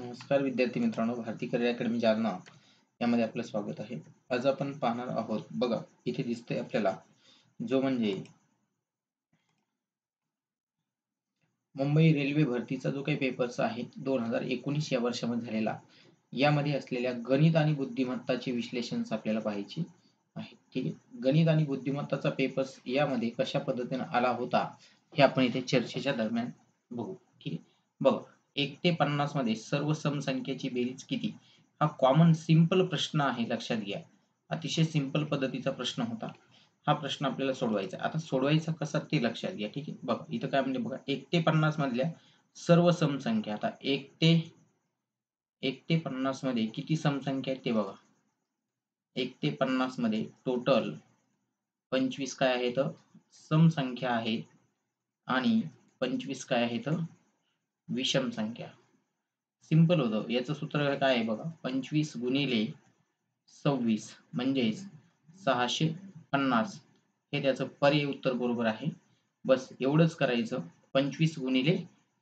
नमस्कार विद्यार्थी मित्रांनो, भारती करिअर अकॅडमी जालना यामध्ये आपलं स्वागत आहे. आज आपण पाहणार आहोत, बघा इथे दिसतंय आपल्याला, जो म्हणजे मुंबई रेल्वे भरतीचा जो काही पेपर्स आहे 2019 या वर्षामध्ये झालेला, यामध्ये असलेल्या गणित आणि बुद्धिमत्ताचे विश्लेषण आपल्याला पाहायचे आहे. ठीक आहे. गणित आणि बुद्धिमत्ताचा पेपर्स यामध्ये कशा पद्धतीने आला होता हे आपण इथे चर्चेच्या दरम्यान बघू. ठीक आहे. बघा, 1 ते 50 मध्ये सर्व समसंख्येची बेरीज किती? हा कॉमन सिंपल प्रश्न आहे, लक्षात घ्या. अतिशय सिंपल पद्धतीचा प्रश्न होता. हा प्रश्न आपल्याला सोडवायचा. आता सोडवायचा कसा ते लक्षात घ्या. ठीक आहे. बघा इथं काय म्हणले बघा, 1 ते 50 मधल्या सर्व समसंख्या. आता 1 ते 50 मध्ये किती समसंख्या आहेत ते बघा. 1 ते 50 मध्ये टोटल 25 काय आहेत समसंख्या आहेत आणि 25 काय आहेत विषम संख्या. सिंपल होतं. याचं सूत्र काय आहे बघा, 25 गुणिले 26 म्हणजेच 650 हे त्याचं पर्यायी उत्तर बरोबर आहे. बस एवढंच करायचं. 25 गुणिले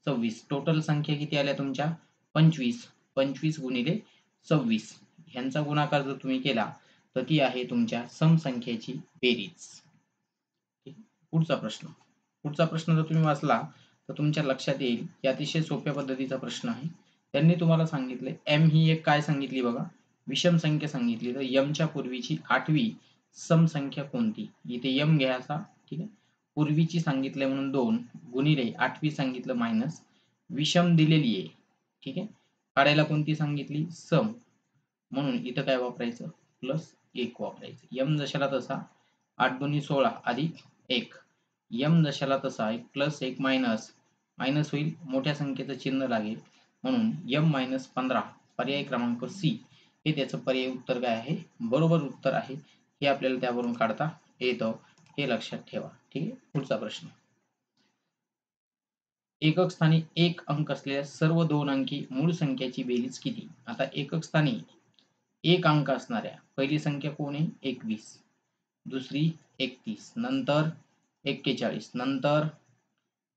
26 टोटल संख्या किती आल्या तुमच्या 25. 25 गुणिले 26 ह्यांचा गुणाकार जर तुम्ही केला तर ती आहे तुमच्या समसंख्येची बेरीज. पुढचा प्रश्न जर तुम्ही वाचला तर तुमच्या लक्षात येईल की अतिशय सोप्या पद्धतीचा प्रश्न आहे. त्यांनी तुम्हाला सांगितले m ही एक काय सांगितली बघा, विषम संख्या सांगितली. तर m च्या पूर्वीची 8वी समसंख्या कोणती? इथे m घ्यायचा. ठीक आहे. पूर्वीची सांगितले म्हणून 2 गुणिले 8वी सांगितलं मायनस विषम दिलेली आहे. ठीक आहे. काढायला कोणती सांगितली? सम. म्हणून इथं काय वापरायचं? +1 वापरायचं. m जशाला तसा 8 दुनी 16 अधिक 1. m जशाला तसा एक +1 मायनस होईल, मोठ्या संख्येचं चिन्ह लागेल म्हणून m - 15 पर्याय क्रमांक सी हे त्याचं पर्यायी उत्तर काय आहे? बरोबर उत्तर आहे. हे आपल्याला त्यावरून काढता येतं, हे लक्षात ठेवा. ठीक आहे. पुढचा प्रश्न, एकक स्थानी 1 अंक असलेल्या सर्व 2 अंकी मूळ संख्याची बेरीज किती? आता एकक स्थानी 1 अंक असणाऱ्या पहिली संख्या कोण आहे? 21, दुसरी 31, नंतर 41, नंतर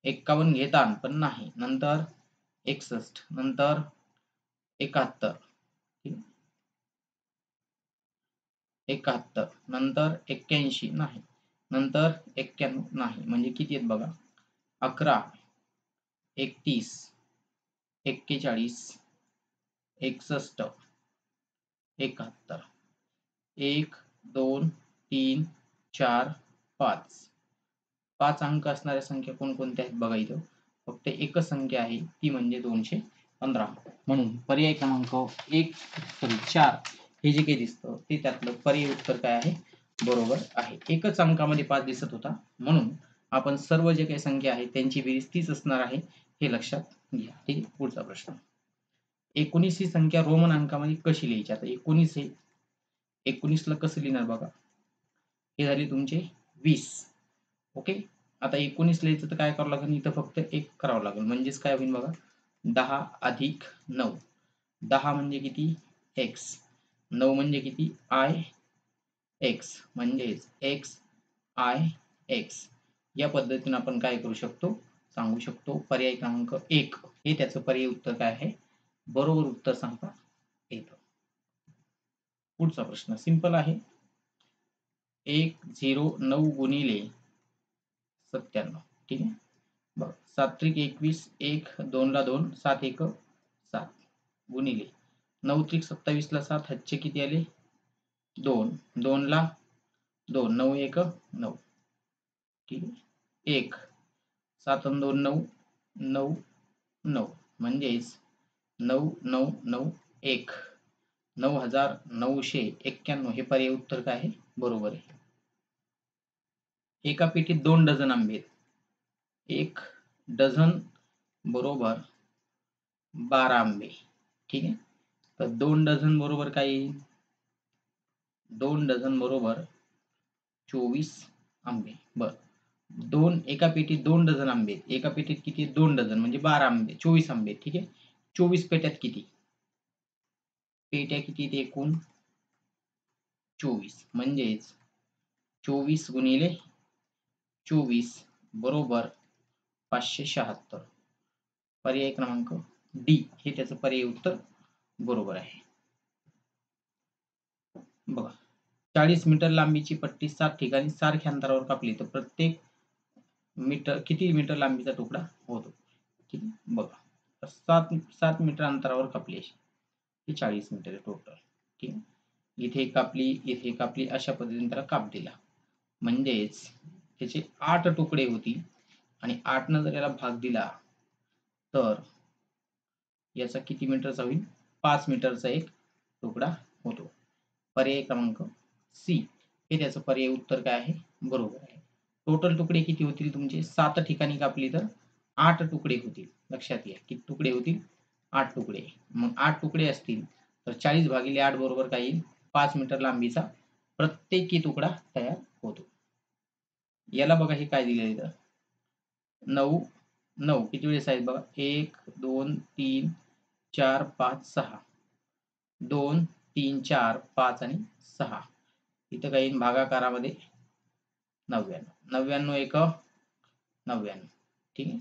51 घेता पण नाही, नंतर 61, नंतर 71, 71, नंतर 81 नाही, नंतर 91 नाही. म्हणजे किती आहेत बघा, 11, 31, 41, 61, 71. 1, 2, 3, 4, 5. 5 अंक असणाऱ्या संख्या कोणकोणत्या आहेत बघा. इथं फक्त एकच संख्या आहे, ती म्हणजे 215. म्हणून पर्याय क्रमांक 4 हे जे काही दिसतं ते त्यातलं पर्यायी उत्तर काय आहे? बरोबर आहे. एकच अंकामध्ये 5 दिसत होता म्हणून आपण सर्व जे काही संख्या आहे त्यांची बेरीज तीच असणार आहे, हे लक्षात घ्या. ठीक आहे. पुढचा प्रश्न, 19 ही संख्या रोमन अंकामध्ये कशी लिहायची? आता 19 हे 19 ला कसं लिहिणार बघा, हे झाले तुमचे 20. ओके. आता 19 लिहायचं तर काय करावं लागेल, इथं फक्त 1 करावं लागेल. म्हणजेच काय होईल बघा, 10 अधिक 9. 10 म्हणजे किती? x. 9 म्हणजे किती? i x. म्हणजेच x i x. या पद्धतीने आपण काय करू शकतो? सांगू शकतो. पर्याय क्रमांक 1 हे त्याचं पर्यायी उत्तर काय आहे? बरोबर उत्तर सांगता येतं. पुढचा प्रश्न सिंपल आहे. 109 गुणिले 97. ठीक आहे. बघ, 7 त्रिक 21, 1 2 ला 2, 7 1 7 गुणिले 9 त्रिक 27 ला 7, हातचे किती आले? 2, 2 ला 2, 9 1 9. ठीक आहे. 1 7 आणि 2 9, 9 9 म्हणजेच 9 9 9 1. 9991 हे पर्यायी उत्तर काय आहे? बरोबर आहे. एका पेटीत 2 डझन आंबे आहेत. 1 डझन बरोबर 12 आंबे. ठीक आहे. तर 2 डझन बरोबर काय येईल? 2 डझन बरोबर 24 आंबे. बरं, एका पेटीत 2 डझन आंबे आहेत. एका पेटीत किती? 2 डझन म्हणजे 12 आंबे, 24 आंबे. ठीक आहे. 24 पेट्यात किती? पेट्या किती आहेत एकूण? 24. म्हणजेच 24 गुणिले 24 बरोबर 576. पर्याय क्रमांक डी हे त्याचं पर्यायी उत्तर बरोबर आहे. बघा, 40 मीटर लांबीची पट्टी 7 ठिकाणी सारख्या अंतरावर कापली तर प्रत्येक मीटर किती मीटर लांबीचा तुकडा होतो? किती? बघा, 7 मीटर अंतरावर कापली अशी, ही 40 मीटर आहे टोटल. ठीक आहे. इथे कापली अशा पद्धतीने त्याला काप दिला. म्हणजेच त्याचे 8 तुकडे होतील आणि 8 न जर याला भाग दिला तर याचा किती मीटरचा होईल? 5 मीटरचा एक तुकडा होतो. पर्याय क्रमांक सी हे त्याचं पर्यायी उत्तर काय आहे? बरोबर आहे. टोटल तुकडे किती होतील तुमचे? 7 ठिकाणी कापली तर 8 तुकडे होतील. लक्षात घ्या, किती तुकडे होतील? 8 तुकडे. मग 8 तुकडे असतील तर 40 भागिले 8 बरोबर काय येईल? 5 मीटर लांबीचा प्रत्येकी तुकडा तयार होतो. याला बघा, हे काय दिलेलं इथं? 9 किती वेळेस आहेत बघा? 1 2 3 4 5 6 2 3 4 5 आणि 6. इथं काही भागाकारामध्ये 99. 99 एक 99. ठीक आहे.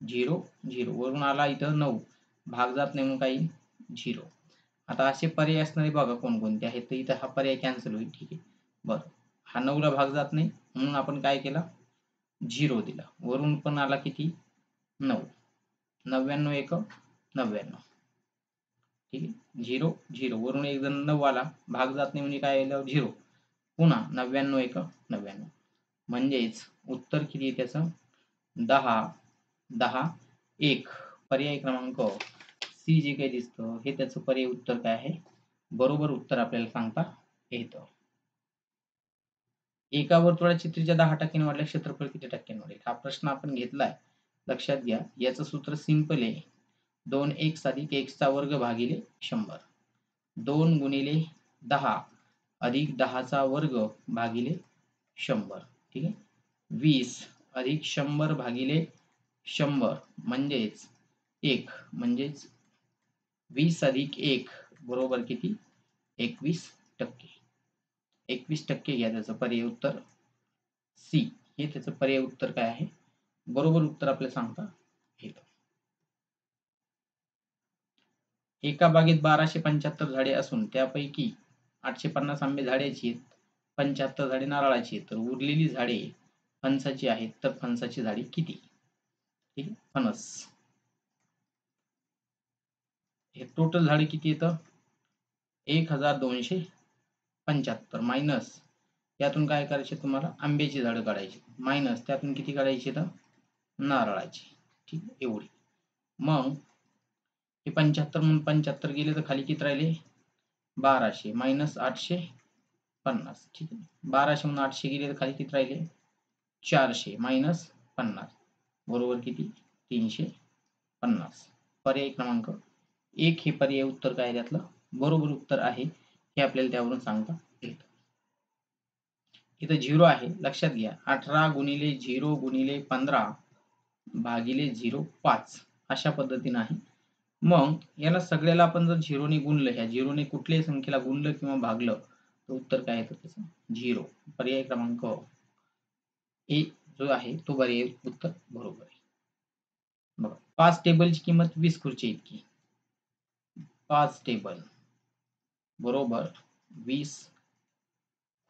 0 0 वरून आला इथं 9 भाग जात नाही म्हणून काही 0. आता असे पर्याय असणारे बघा कोणकोणते आहेत, तर इथं हा पर्याय कॅन्सल होईल. ठीक आहे. बरं, हा 9 ला भाग जात नाही म्हणून आपण काय केला? 0 दिला. वरून पण आला किती? 9. 99 एक 99. ठीक आहे. 0 0 वरून एक जण 9 आला, भाग जात नाही म्हणजे काय आलं? 0. पुन्हा 99 एक 99. म्हणजेच उत्तर किती आहे त्याचं? 10 10 1. पर्याय क्रमांक सी जे काही दिसतं हे त्याचं पर्यायी उत्तर काय आहे? बरोबर उत्तर आपल्याला सांगता येतं. एका वर्तुळाची त्रिज्या 10% वाढल्यास क्षेत्रफळ किती टक्क्यांनी वाढेल? हा प्रश्न आपण घेतलाय. लक्षात घ्या, याचं सूत्र सिंपल आहे. 2x अधिक x चा वर्ग भागिले 100. 2 गुणिले 10 अधिक 10 चा वर्ग भागिले 100. ठीक आहे. 20 अधिक 100 भागिले 100 म्हणजेच 1 म्हणजेच 20 अधिक 1 बरोबर किती? 21%. 21% घ्या त्याचं पर्यायी उत्तर सी हे त्याचं पर्यायी उत्तर काय आहे? बरोबर उत्तर आपल्याला सांगता येतं. एका बागेत 1275 झाडे असून त्यापैकी 850 आंबे झाडाची आहेत, 75 झाडे नारळाची आहेत, तर उरलेली झाडे फणसाची आहेत, तर फणसाची झाडे किती? ठीक आहे. फणस हे टोटल झाडे किती येतं? 1275 मायनस यातून काय करायचे तुम्हाला? आंब्याची झाडं काढायची, मायनस त्यातून किती काढायची तर नारळाची. ठीक आहे, एवढी. मग हे 75 म्हणून 75 गेले तर खाली किती राहिले? 1200 मायनस 850. ठीक आहे. 1200 म्हणून 800 गेले तर खाली किती राहिले? 400 मायनस 50 बरोबर किती? 350. पर्याय क्रमांक 1 हे पर्याय उत्तर काय त्यातलं बरोबर उत्तर आहे हे आपल्याला त्यावरून सांगता येतं. इथं 0 आहे. लक्षात घ्या, 18 गुणिले 0 गुणिले 15 भागिले 0 5 अशा पद्धतीने आहे. मग याला सगळ्याला आपण जर 0 ने गुणलं, ह्या 0 ने कुठल्याही संख्येला गुणलं किंवा भागलं तर उत्तर काय येतं त्याचं? 0. पर्याय क्रमांक ए जो आहे तो पर्याय उत्तर बरोबर आहे. बघा, 5 टेबलची किंमत 20 खुर्ची इतकी. 5 टेबल बरोबर 20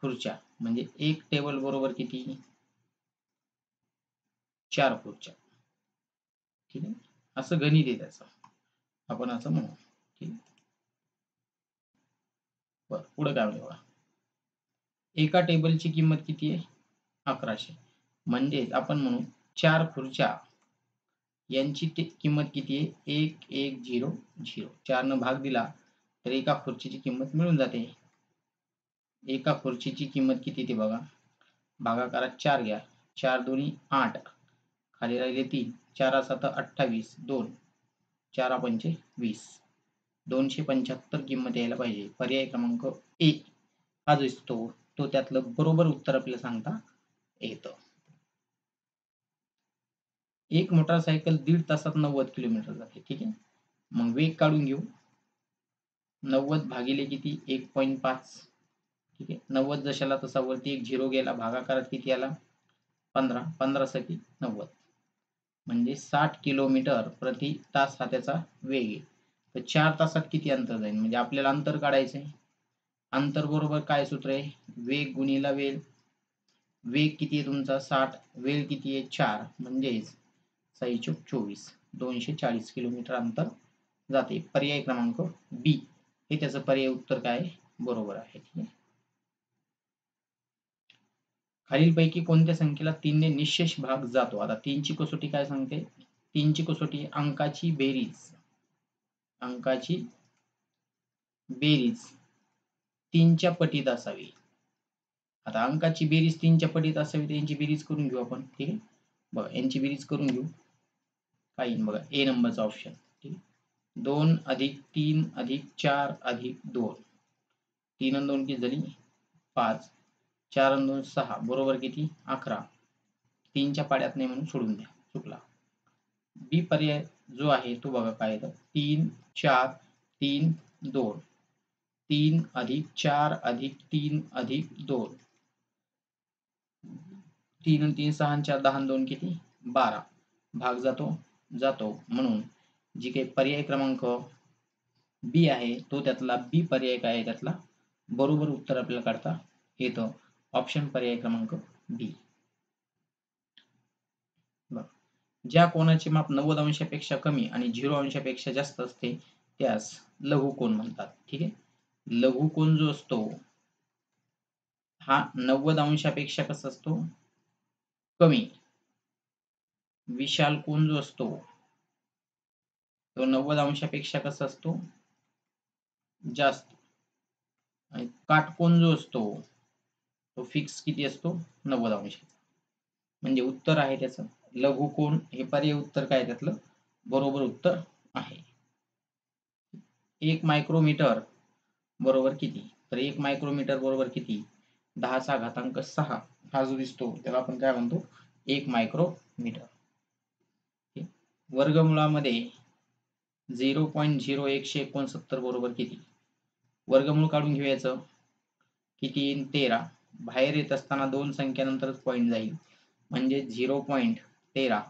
खुर्च्या म्हणजे एक टेबल बरोबर किती? 4 खुर्च्या. ठीक आहे. असं गणित आहे त्याचं, आपण असं म्हणू. ठीक आहे. बरं, पुढे काय म्हणतो बघा. एका टेबलची किंमत किती आहे? 1100. म्हणजेच आपण म्हणू 4 खुर्च्या यांची किंमत किती आहे? 1100. 4 न भाग दिला तर एका खुर्चीची किंमत मिळून जाते. एका खुर्चीची किंमत किती ते बघा. भागाकारात 4 घ्या. 4 दोन्ही 8 खाली राहिले 3. 4 7 28 2 4 पंचे 20. 275 किंमत यायला पाहिजे. पर्याय क्रमांक ए हा जो दिसतो तो त्यातलं बरोबर उत्तर आपल्याला सांगता येतं. एक मोटारसायकल 1.5 तासात 90 किलोमीटर जाते. ठीक आहे. मग वेग काढून घेऊ. 90 भागिले किती? 1.5. ठीक आहे. 90 जशाला तसा वरती एक 0 गेला, भागाकारात किती आला? 15. 15 साठी 90. म्हणजे 60 किलोमीटर प्रति तास हा त्याचा वेग आहे. तर 4 तासात किती अंतर जाईल? म्हणजे आपल्याला अंतर काढायचं आहे. अंतर बरोबर काय सूत्र आहे? वेग गुणिले वेळ. वेग किती आहे तुमचा? 60. वेळ किती आहे? 4. म्हणजेच 6 × 24. 240 किलोमीटर अंतर जाते. पर्याय क्रमांक बी हे त्याचं पर्याय उत्तर काय आहे? बरोबर आहे. ठीक आहे. खालीलपैकी कोणत्या संख्येला 3 ने निःशेष भाग जातो? आता 3 ची कसोटी काय सांगते? 3 ची कसोटी अंकाची बेरीज. अंकाची बेरीज 3 च्या पटीत असावी. आता अंकाची बेरीज 3 च्या पटीत असावी तर यांची बेरीज करून घेऊ आपण. ठीक आहे. बघा यांची बेरीज करून घेऊ. काय येईल बघा ए नंबरचा ऑप्शन. ठीक आहे. 2 + 3 + 4 + 2. 3 आणि 2 किती झाली? 5. 4 आणि 2 6 बरोबर किती? 11. 3 च्या पाड्यात नाही म्हणून सोडून द्या. चुकला. बी पर्याय जो आहे तो बघा काय येतं? 3 4 3 2. 3 + 4 + 3 + 2. 3 आणि 3 6 आणि 4 10 आणि 2 किती? 12. भाग जातो? जातो. म्हणून जी काही पर्याय क्रमांक बी आहे तो त्यातला बी पर्याय काय आहे त्यातला बरोबर उत्तर आपल्याला काढता येतं. ऑप्शन पर्याय क्रमांक बी. ज्या कोनाचे माप 90 अंशापेक्षा कमी आणि 0 अंशापेक्षा जास्त असते त्यास लघु कोन म्हणतात. ठीक आहे. लघु कोन जो असतो हा 90 अंशापेक्षा कसा असतो? कमी. विशाल कोन जो असतो तो 90 अंशापेक्षा कसा असतो? जास्त. आणि काटकोन जो असतो तो फिक्स किती असतो? 90 अंश. म्हणजे उत्तर आहे त्याचं लघु कोन हे पर्याय उत्तर काय त्यातलं बरोबर उत्तर आहे. 1 मायक्रोमीटर बरोबर किती? तर 1 मायक्रोमीटर बरोबर किती? 10⁻6 हा जो दिसतो त्याला आपण काय म्हणतो? 1 मायक्रोमीटर. वर्गमुळामध्ये 0.0169 बरोबर किती? वर्गमूळ काढून घेऊयाचं. किती येईल? 13. बाहेर येत असताना 2 संख्यानंतरच पॉईंट जाईल म्हणजे 0.13.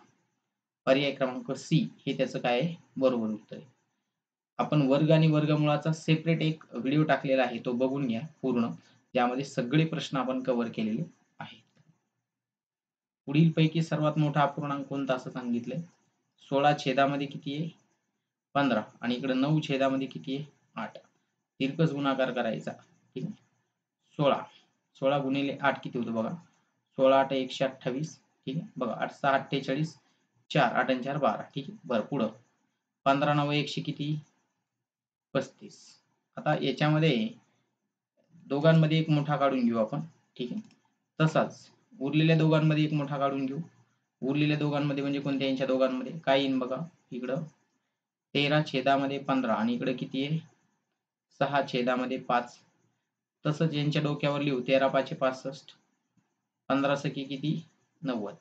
पर्याय क्रमांक सी हे त्याचं काय आहे? बरोबर उत्तर आहे. आपण वर्ग आणि वर्गमुळाचा सेपरेट एक व्हिडिओ टाकलेला आहे तो बघून घ्या पूर्ण. त्यामध्ये सगळे प्रश्न आपण कव्हर केलेले आहेत. पुढील पैकी सर्वात मोठा अपूर्णांक कोणता असं सांगितलंय? 16 छेदामध्ये किती आहे? 15 आणि इकडे 9 छेदामध्ये किती आहे? 8. तिरकस गुणाकार करायचा. ठीक आहे. 16 16 गुणिले 8 किती होतं बघा? 16 8 128. ठीक आहे. बघा 8 6 48. 4 8 आणि 4 12. ठीक आहे. बरं पुढं 15 9 100 किती? 35. आता याच्यामध्ये दोघांमध्ये एक मोठा काढून घेऊ आपण. ठीक आहे. तसाच उरलेल्या दोघांमध्ये एक मोठा काढून घेऊ. उरलेल्या दोघांमध्ये म्हणजे कोणत्या यांच्या दोघांमध्ये काय येईल बघा? इकडं 13 छेदामध्ये 15 आणि इकडे किती आहे? 6 छेदामध्ये 5. तसंच यांच्या डोक्यावर लिहू 13 5 65. 15 सखी किती? 90.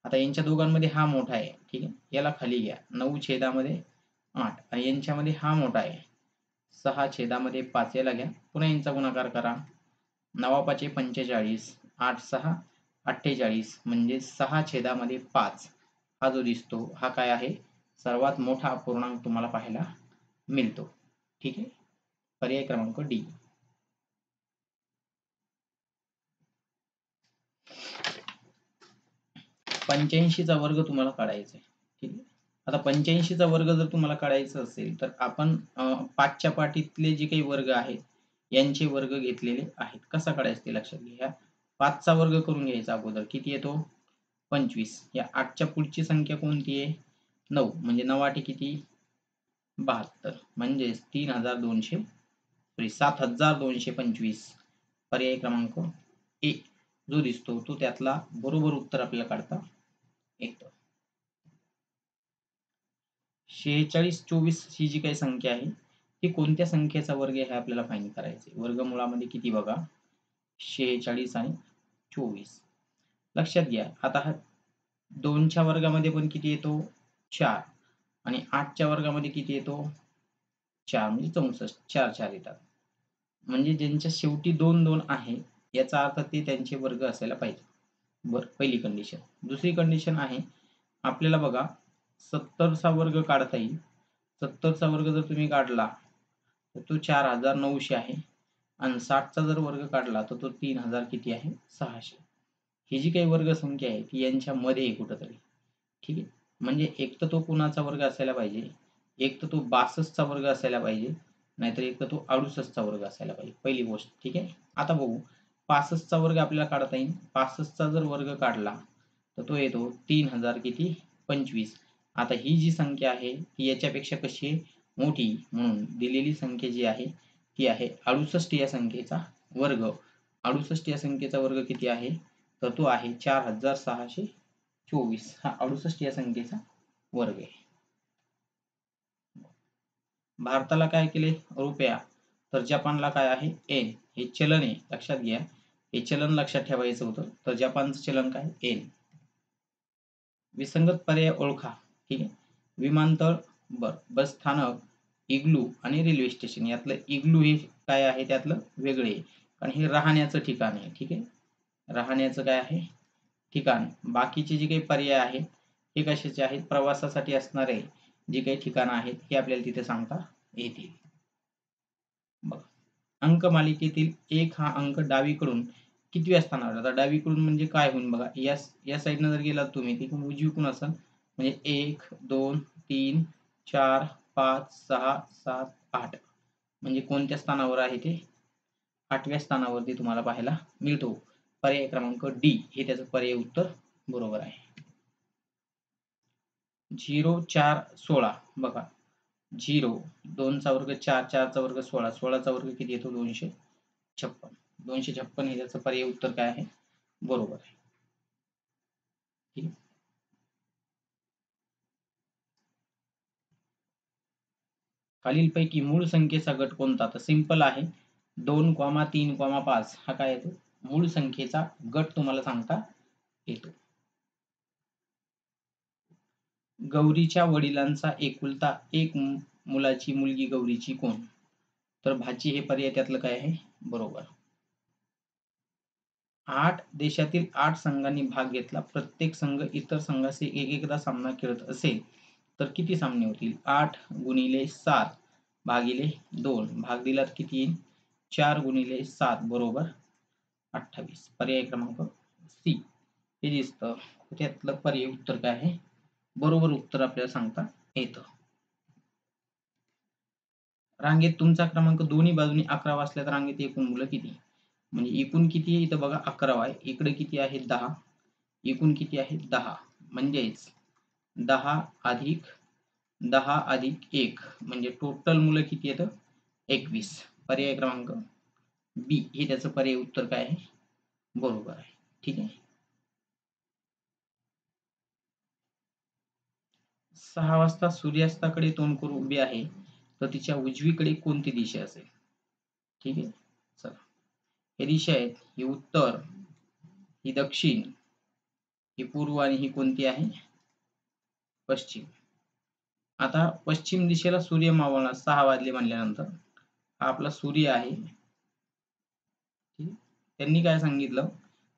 आता यांच्या दोघांमध्ये हा मोठा आहे. ठीक आहे. याला खाली घ्या. 9 छेदामध्ये 8 आणि यांच्यामध्ये हा मोठा आहे. 6 छेदामध्ये 5 याला घ्या. पुन्हा यांचा गुणाकार करा. 9 5 45. 8 6 48 म्हणजे 6 छेदामध्ये 5 हा जो दिसतो हा काय आहे? सर्वात मोठा अपूर्णांक तुम्हाला पाहायला मिळतो. ठीक आहे. पर्याय क्रमांक डी. 85चा वर्ग तुम्हाला काढायचा आहे. ठीक आहे. आता 85चा वर्ग जर तुम्हाला काढायचा असेल तर आपण 5च्या पाटीतले जे काही वर्ग आहेत यांचे वर्ग घेतलेले आहेत. कसा काढायचा ते लक्षात घ्या. 5चा वर्ग करून घ्यायचा अगोदर. किती येतो? 25. या 8च्या पुढची संख्या कोणती आहे? 9 म्हणजे 9 8 किती? 72 म्हणजेच 3200 सॉरी 7225. पर्याय क्रमांक ए जो दिसतो तो त्यातला बरोबर उत्तर आपल्याला काढता येतं. 46 24 ही जी काही संख्या आहे ती कोणत्या संख्येचा वर्ग आहे हे आपल्याला फाइंड करायचे. वर्गमुळामध्ये किती बघा? 46 आणि 24. लक्षात घ्या आता हा 2च्या वर्गामध्ये पण किती येतो? 4 आणि 8च्या वर्गामध्ये किती येतो? 4 म्हणजे 64. 4 4 येतात. म्हणजे ज्यांच्या शेवटी 2 2 आहे याचा अर्थ ते त्यांचे वर्ग असायला पाहिजे. बरं पहिली कंडिशन. दुसरी कंडिशन आहे आपल्याला बघा 70चा वर्ग काढता येईल. 70चा वर्ग जर तुम्ही काढला तर तो 4900 आहे आणि 60चा जर वर्ग काढला तर तो 3000 किती आहे 600. ही जी काही वर्गसंख्या आहे ती यांच्यामध्ये आहे कुठंतरी. ठीक आहे. म्हणजे एक तर तो कुणाचा वर्ग असायला पाहिजे, एक तर तो 62चा वर्ग असायला पाहिजे, नाहीतर एक तर तो 68चा वर्ग असायला पाहिजे. पहिली गोष्ट. ठीक आहे. आता बघू 65चा वर्ग आपल्याला काढता येईल. 65चा जर वर्ग काढला तर तो येतो 3000 किती 25. आता ही जी संख्या आहे ती याच्यापेक्षा कशी आहे मोठी, म्हणून दिलेली संख्या जी आहे ती आहे 68 या संख्येचा वर्ग. 68 या संख्येचा वर्ग किती आहे तर तो आहे 4624. हा 68 या संख्येचा वर्ग आहे. भारताला काय केले रुपया, तर जपानला काय आहे एन. हे चलन आहे लक्षात घ्या, हे चलन लक्षात ठेवायचं होतं. तर जपानचं चलन काय एन. विसंगत पर्याय ओळखा. ठीक आहे. विमानतळ, बस स्थानक, इग्लू आणि रेल्वे स्टेशन. यातलं इग्लू हे काय आहे त्यातलं वेगळे, कारण हे राहण्याचं ठिकाण आहे. ठीक आहे. राहण्याचं काय आहे ठिकाण. बाकीचे जे काही पर्याय आहेत हे कशाचे आहेत प्रवासासाठी असणारे जी काही ठिकाणं आहेत हे आपल्याला तिथे सांगता येतील. बघा अंकमालिकेतील 1 हा अंक डावीकडून कितव्या स्थानावर. आता डावीकडून म्हणजे काय होईल बघा, या साईडनं जर गेलात तुम्ही तिकडून उजवीकडून असाल म्हणजे 1 2 3 4 5 6 7 8 म्हणजे कोणत्या स्थानावर आहे ते 8व्या स्थानावरती तुम्हाला पाहायला मिळतो. पर्याय क्रमांक डी हे त्याचं पर्याय उत्तर बरोबर आहे. 0 4 16 बघा 0 2 चा वर्ग 4 4 चा वर्ग 16 16 चा वर्ग किती येतो 256. 256 हे त्याचं पर्याय उत्तर काय आहे बरोबर आहे. ठीक. खालीलपैकी मूळ संख्येचा गट कोणता. तर सिंपल आहे 2, 3, 5 हा काय येतो मूळ संख्येचा गट तुम्हाला सांगता येतो. गौरीच्या वडिलांचा एकुलता एक मुलाची मुलगी गौरीची कोण. तर भाची हे पर्याय त्यातलं काय आहे बरोबर. 8 देशातील 8 संघांनी भाग घेतला. प्रत्येक संघ इतर संघाशी एकदा सामना खेळत असेल तर किती सामने होतील. 8 गुणिले 7 भागिले 2 भाग दिलात किती येईल 4 गुणिले 7 बरोबर 28. पर्याय क्रमांक सी हे दिसतं. त्यातलं पर्याय उत्तर काय आहे बरोबर उत्तर आपल्याला सांगता येतं. रांगेत तुमचा क्रमांक दोन्ही बाजूनी 11 असल्या तर रांगेत एकूण मुलं किती. म्हणजे एकूण किती आहे इथं बघा 11 आहे, इकडे किती आहे 10, एकूण किती आहे 10 म्हणजेच 10 अधिक 10 अधिक 1 म्हणजे टोटल मुलं किती येतं 21. पर्याय क्रमांक बी हे त्याचं पर्याय उत्तर काय आहे बरोबर आहे. ठीक आहे. 6 वाजता सूर्यास्ताकडे तोंड करून उभी आहे तर तिच्या उजवीकडे कोणती दिशा असेल. ठीक आहे. चला हे दिशा आहेत, ही उत्तर, ही दक्षिण, ही पूर्व आणि ही कोणती आहे पश्चिम. आता पश्चिम दिशेला सूर्य मावळणार 6 वाजले म्हणल्यानंतर हा आपला सूर्य आहे. त्यांनी काय सांगितलं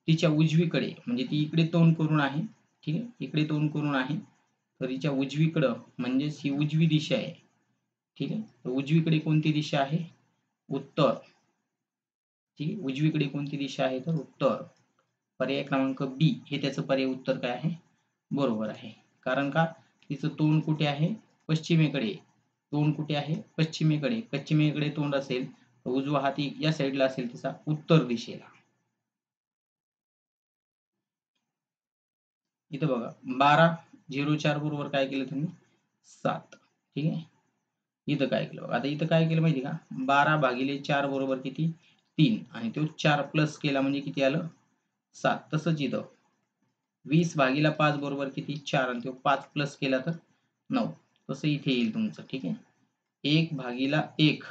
तिच्या उजवीकडे म्हणजे ती इकडे तोंड करून आहे. ठीक आहे. इकडे तोंड करून आहे तर हिच्या उजवीकडं म्हणजेच ही उजवी दिशा आहे. ठीक आहे. तर उजवीकडे कोणती दिशा आहे उत्तर. ठीक आहे. उजवीकडे कोणती दिशा आहे तर उत्तर. पर्याय क्रमांक बी हे त्याचं पर्याय उत्तर काय आहे बरोबर आहे. कारण का तिचं तोंड कुठे आहे पश्चिमेकडे. तोंड कुठे आहे पश्चिमेकडे. पश्चिमेकडे तोंड असेल तर उजवा हात या साईडला असेल तिचा उत्तर दिशेला. इथं बघा 12:04 बरोबर काय केलं तुम्ही 7. ठीक आहे. इथं काय केलं बघा. आता इथं काय केलं माहिती का 12/4 बरोबर किती 3 आणि तो 4 प्लस केला म्हणजे किती आलं 7. तसंच इथं 20/5 बरोबर किती 4 आणि तो 5 प्लस केला तर 9. तसं इथे येईल तुमचं. ठीक आहे. 1/1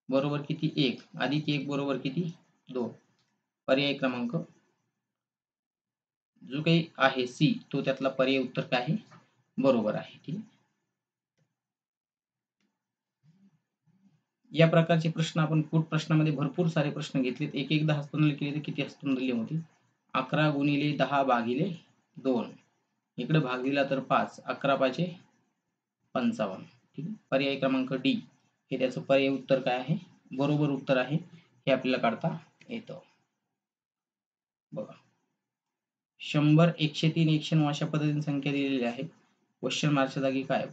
बरोबर किती 1 अधिक 1 बरोबर किती 2. पर्याय क्रमांक जो काही आहे सी तो त्यातला पर्याय उत्तर काय आहे बरोबर आहे. ठीक आहे. या प्रकारचे प्रश्न आपण पुढ प्रश्नामध्ये भरपूर सारे प्रश्न घेतलेत. एक एकदा हस्तमूल्य केले तर किती हस्तमूल्य होते 11 गुणिले 10 भागिले 2 इकडे भाग दिला तर 5, 11 5 55. ठीक आहे. पर्याय क्रमांक डी हे त्याचं पर्याय उत्तर काय आहे, बरोबर उत्तर आहे, हे आपल्याला काढता येतं. बघा 100, 103, 109 अशा पद्धतीने संख्या दिलेली आहे. क्वेश्चन मार्कच्या जागी काय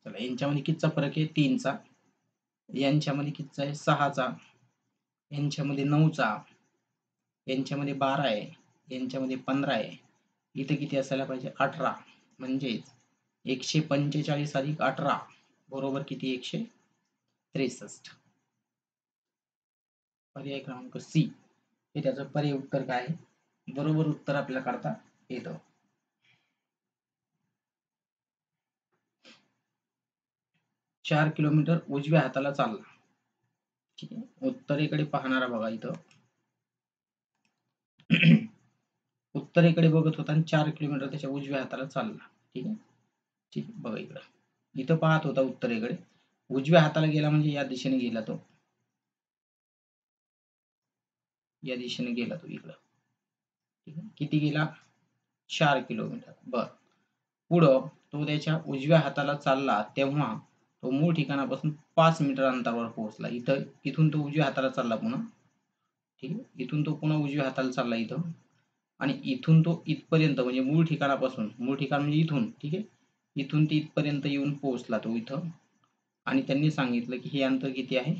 चला यांच्यामध्ये कितीचा फरक आहे, 3चा. यांच्यामध्ये कितीचा आहे, 6चा. यांच्यामध्ये 9चा. यांच्यामध्ये 12 आहे. यांच्यामध्ये 15 आहे. इथे किती असायला पाहिजे, 18. म्हणजेच 145 अधिक 18 बरोबर किती, 163. पर्याय क्रमांक सी हे त्याचं पर्याय उत्तर काय आहे, बरोबर उत्तर आपल्याला काढता येतं. चार किलोमीटर उजव्या हाताला चालला. ठीक आहे. उत्तरेकडे पाहणारा बघा इथं उत्तरेकडे बघत होता आणि 4 किलोमीटर त्याच्या उजव्या हाताला चालला. ठीक आहे. ठीक आहे. बघा इथं पाहत होता उत्तरेकडे, उजव्या हाताला गेला म्हणजे या दिशेने गेला तो, या दिशेने गेला तो इकडं. ठीक आहे. किती गेला, 4 किलोमीटर. बर, पुढं तो त्याच्या उजव्या हाताला चालला तेव्हा तो मूळ ठिकाणापासून 5 मीटर अंतरावर पोहोचला. इथून तो उजव्या हाताला चालला पुन्हा. ठीक आहे. इथून तो पुन्हा उजव्या हाताला चालला इथं, आणि इथून तो इथपर्यंत म्हणजे मूळ ठिकाणापासून, मूळ ठिकाण म्हणजे इथून, ठीक आहे, इथून ते इथपर्यंत येऊन पोहोचला तो इथं. आणि त्यांनी सांगितलं की हे अंतर किती आहे,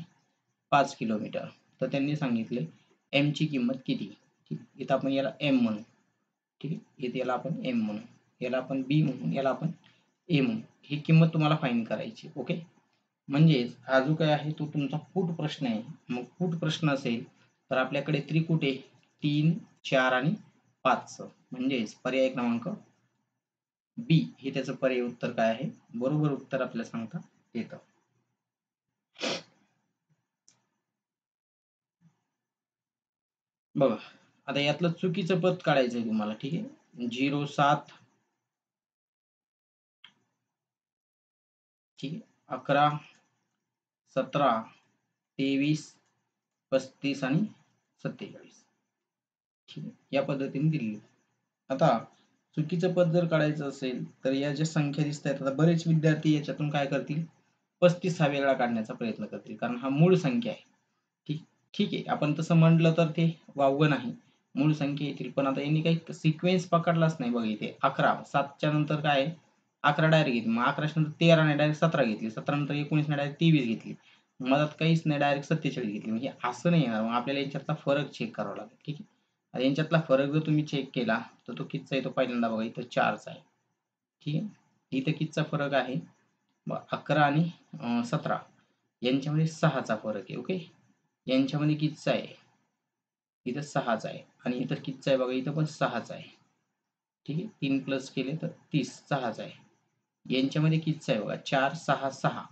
5 किलोमीटर. तर त्यांनी सांगितले एम ची किंमत किती. ठीक, इथं आपण याला एम म्हणू. ठीक आहे. इथे याला आपण एम म्हणू, याला आपण बी म्हणू, याला आपण ए म्हणू. ही किंमत तुम्हाला फाईंड करायची. ओके. म्हणजेच हा जो काय आहे तो तुमचा फूट प्रश्न आहे. मग फूट प्रश्न असेल तर आपल्याकडे त्रिकूट आहे 3, 4 आणि 5. म्हणजेच पर्याय क्रमांक बी हे त्याचं पर्याय उत्तर काय आहे, बरोबर उत्तर आपल्याला सांगता येतं. बघा आता यातलं चुकीचं पद काढायचं आहे तुम्हाला. ठीक आहे. 07, ठीक आहे, 11, 17, 23, 35 आणि 47. ठीक आहे. या पद्धतीने दिलेली. आता चुकीचं पद जर काढायचं असेल तर या ज्या संख्या दिसत आहेत, आता बरेच विद्यार्थी याच्यातून काय करतील, 35 हा वेगळा काढण्याचा प्रयत्न करतील, कारण हा मूळ संख्या आहे. ठीक ठीक आहे. आपण तसं म्हटलं तर ते वावगं नाही, मूळ संख्या येतील. पण आता यांनी काही सिक्वेन्स पकडलाच नाही. बघा इथे 11, 7च्या नंतर काय आहे, 11 डायरेक्ट घेतली, मग 11 नंतर 13 नाही डायरेक्ट 17 घेतली, 17 नंतर 19 नाही डायरेक्ट 23 घेतली, मधात काहीच नाही डायरेक्ट 47 घेतली. म्हणजे असं नाही येणार. मग आपल्याला याच्यातला फरक चेक करावा लागेल. ठीक आहे. आता यांच्यातला फरक जर तुम्ही चेक केला तर तो कितीचा येतो, पहिल्यांदा बघा इथं 4चा आहे. ठीक आहे. इथं कितीचा फरक आहे, 11 आणि 17 यांच्यामध्ये 6चा फरक आहे. ओके. यांच्यामध्ये कितीचा आहे, इथं 6चा आहे, आणि इथं कितीचा आहे बघा, इथं पण 6चा आहे. ठीक आहे. 3 प्लस केले तर 30, 6चा आहे. यांच्यामध्ये कितीचा आहे बघा, 4, 6, 6.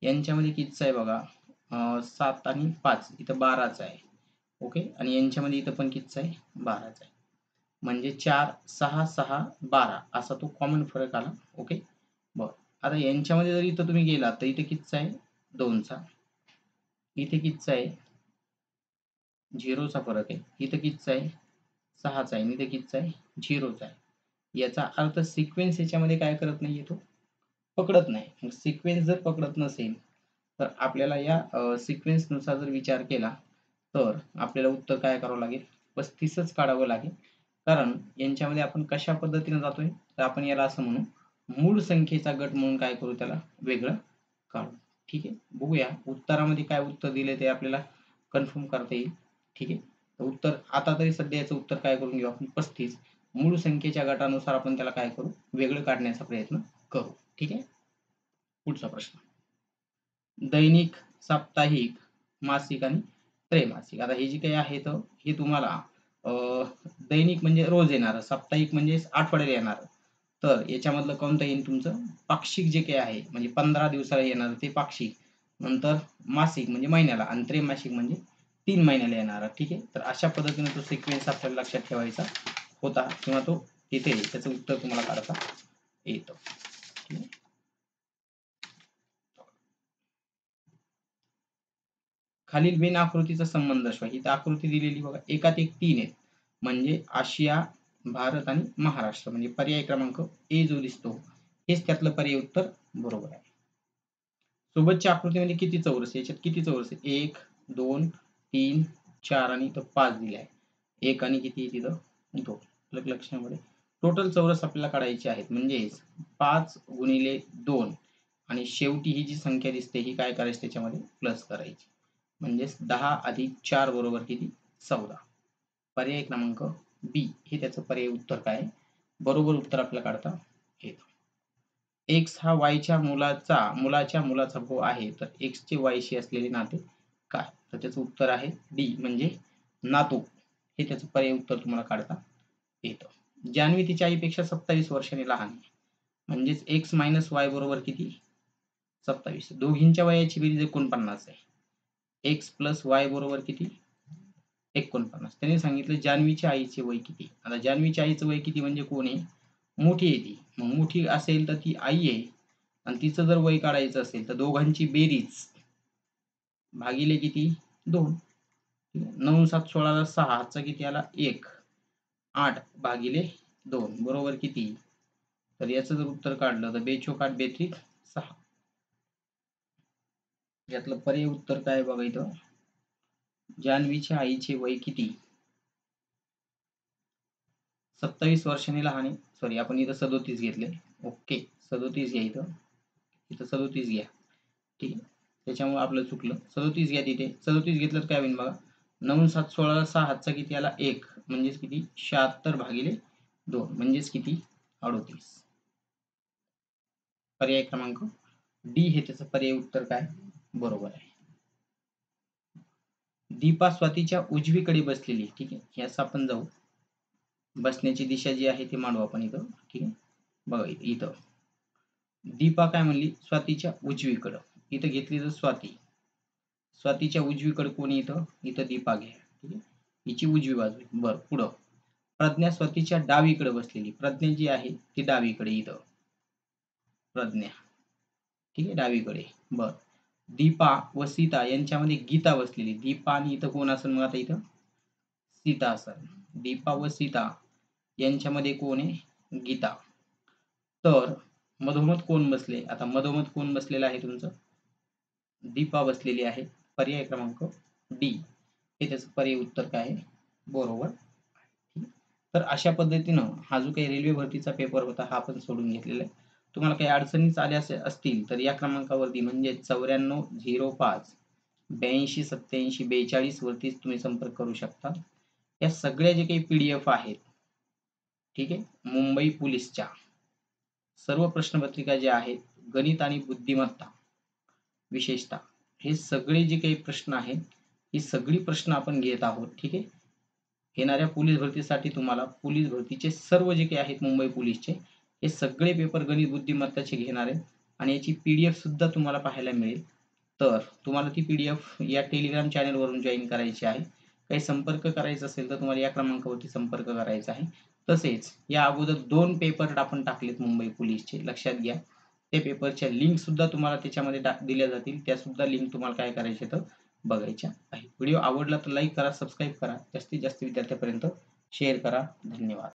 यांच्यामध्ये कितीचा आहे बघा, 7 आणि 5, इथं 12चा आहे. ओके. आणि यांच्यामध्ये इथं पण कितीचा आहे, 12चा आहे. म्हणजे 4, 6, 6, 12 असा तो कॉमन फरक आला. ओके. बरं, आता यांच्यामध्ये जर इथं तुम्ही गेला तर इथे कितीचा आहे, 2चा. इथे कितीचा आहे, 0चा फरक आहे. इथं कितीचा आहे, 6चा आहे. आणि इथे कितीचा आहे, 0चा आहे. याचा अर्थ सिक्वेन्स याच्यामध्ये काय करत नाहीये, तो पकडत नाही. मग सिक्वेन्स जर पकडत नसेल तर आपल्याला या सिक्वेन्सनुसार जर विचार केला तर आपल्याला उत्तर काय करावं लागेल, 35च काढावं लागेल. कारण यांच्यामध्ये आपण कशा पद्धतीने जातोय, तर आपण याला असं म्हणू, मूळ संख्येचा गट म्हणून काय करू, त्याला वेगळं काढू. ठीक आहे. बघूया उत्तरामध्ये काय उत्तर दिले ते आपल्याला कन्फर्म करता येईल. ठीक आहे. तर उत्तर आता तरी सध्या याचं उत्तर काय करून घेऊ आपण, 35. मूळ संख्येच्या गटानुसार आपण त्याला काय करू, वेगळं काढण्याचा प्रयत्न करू. ठीक आहे. पुढचा प्रश्न, दैनिक, साप्ताहिक, मासिक आणि त्रैमासिक. आता हे जे काही आहे तर हे तुम्हाला दैनिक म्हणजे रोज येणार, साप्ताहिक म्हणजे आठवड्याला येणार. तर याच्यामधलं कोणतं येईल तुमचं, पाक्षिक जे काही आहे म्हणजे 15 दिवसाला येणार ते पाक्षिक. नंतर मासिक म्हणजे महिन्याला, आणि त्रैमासिक म्हणजे 3 महिन्याला येणार. ठीक आहे. तर अशा पद्धतीने तो सिक्वेन्स आपल्याला लक्षात ठेवायचा होता, किंवा तो तिथे त्याचं उत्तर तुम्हाला काढता येतं. ठीक आहे. खालील वेन आकृतीचा संबंध दर्शवा. ही आकृती दिलेली बघा, एकात एक 3 आहेत. म्हणजे आशिया, भारत आणि महाराष्ट्र. म्हणजे पर्याय क्रमांक ए जो दिसतो हेच त्यातलं पर्याय उत्तर बरोबर आहे. सोबतच्या आकृतीमध्ये किती चौरस आहे? याच्यात किती चौरस आहे? 1, 2, 3, 4 आणि इथं 5 दिले आहे. 1 आणि किती तिथं 2. लक्षामध्ये टोटल चौरस आपल्याला काढायचे आहेत. म्हणजेच 5 गुणिले 2 आणि शेवटी ही जी संख्या दिसते ही काय करायची त्याच्यामध्ये प्लस करायची. म्हणजेच 10 अधिक 4 बरोबर किती? 14. पर्याय क्रमांक बी हे त्याचं पर्याय उत्तर काय आहे? बरोबर उत्तर आपल्याला काढता येतं. एक्स हा वायच्या मुलाच्या मुलाचा भाऊ आहे, तर एक्सचे वायशी असलेले नाते काय? तर त्याचं उत्तर आहे डी म्हणजे नातू. हे त्याचं पर्याय उत्तर तुम्हाला काढता येतं. जान्हवी तिच्या आईपेक्षा 27 वर्षांनी लहान आहे. म्हणजेच एक्स मायनस वाय बरोबर किती? 27. दोघींच्या वयाची बेरीज 49 आहे. एक्स प्लस वाय बरोबर किती? 49. त्याने सांगितलं जान्हवीच्या आईचे वय किती? आता जान्हवीच्या आईचं वय किती म्हणजे कोण आहे? मोठी आहे ती. मग मोठी असेल तर ती आई आहे आणि तिचं जर वय काढायचं असेल तर दोघांची बेरीज भागिले किती? 2. 9 7 16 ला 6 हातचा किती आला? 1. 8 भागिले 2 बरोबर किती? तर याचं जर उत्तर काढलं तर बेचोक 8 बेत्रिक 6. यातलं पर्याय उत्तर काय बघा इथं. जान्हवीच्या आईचे वय किती? 27 वर्षांनी लहान आहे. सॉरी आपण इथं 37 घेतले. ओके 37 घ्या इथं. इथं 37 घ्या. ठीक आहे. त्याच्यामुळे आपलं चुकलं. 37 घ्या तिथे. 37 घेतलं तर काय होईल बघा. 9 7 16 ला 6 हातचा किती आला? 1 म्हणजेच किती? 76 भागिले 2 म्हणजेच किती? 38. पर्याय क्रमांक डी हे त्याचं पर्याय उत्तर काय बरोबर आहे. दीपा स्वातीच्या उजवीकडे बसलेली. ठीक आहे. यास आपण जाऊ. बसण्याची दिशा जी आहे ती मांडू आपण इथं. ठीक आहे. बघा इथं दीपा काय म्हणली? स्वातीच्या उजवीकडं. इथं घेतली तर स्वाती. स्वातीच्या उजवीकडे कोणी इथं? इथं दीपा घ्या. ठीक आहे. हिची उजवी बाजू. बरं पुढं प्रज्ञा स्वातीच्या डावीकडे बसलेली. प्रज्ञा जी आहे ती डावीकडे इथं. प्रज्ञा. ठीक आहे डावीकडे. बरं. दीपा व सीता यांच्यामध्ये गीता बसलेली. दीपा आणि इथं कोण असेल मग आता इथं? सीता असेल. दीपा व सीता यांच्यामध्ये कोण आहे? गीता. तर मधोमध कोण बसले? आता मधोमध कोण बसलेलं आहे तुमचं? दीपा बसलेली आहे. पर्याय क्रमांक डी हे त्याचं पर्याय उत्तर काय आहे? बरोबर. तर अशा पद्धतीनं हा जो काही रेल्वे भरतीचा पेपर होता हा आपण सोडून घेतलेला आहे. तुम्हाला काही अडचणीच आल्या असतील तर या क्रमांकावरती म्हणजे 9405 82 87 42 वरती तुम्ही संपर्क करू शकता. या सगळ्या जे काही PDF आहेत, ठीक आहे, मुंबई पोलीसच्या सर्व प्रश्नपत्रिका ज्या आहेत, गणित आणि बुद्धिमत्ता विशेषतः हे सगळे जे काही प्रश्न आहेत, ही सगळी प्रश्न आपण घेत आहोत. ठीक आहे. येणाऱ्या पोलीस भरतीसाठी तुम्हाला पोलीस भरतीचे सर्व जे काही आहेत मुंबई पोलीसचे हे सगळे पेपर गणित बुद्धिमत्ताचे घेणार आहे आणि याची PDF सुद्धा तुम्हाला पाहायला मिळेल. तर तुम्हाला ती PDF या टेलिग्राम चॅनलवरून जॉइन करायची आहे. काही संपर्क करायचा असेल तर तुम्हाला या क्रमांकावरती संपर्क करायचा आहे. तसेच या अगोदर 2 पेपर आपण टाकलेत मुंबई पोलीसचे. लक्षात घ्या. त्या पेपरच्या लिंक सुद्धा तुम्हाला त्याच्यामध्ये दिल्या जातील. त्या सुद्धा लिंक तुम्हाला काय करायच्या तर बघायच्या आहेत. व्हिडिओ आवडला तर लाईक करा, सबस्क्राईब करा. जास्तीत जास्त विद्यार्थ्यांपर्यंत शेअर करा. धन्यवाद.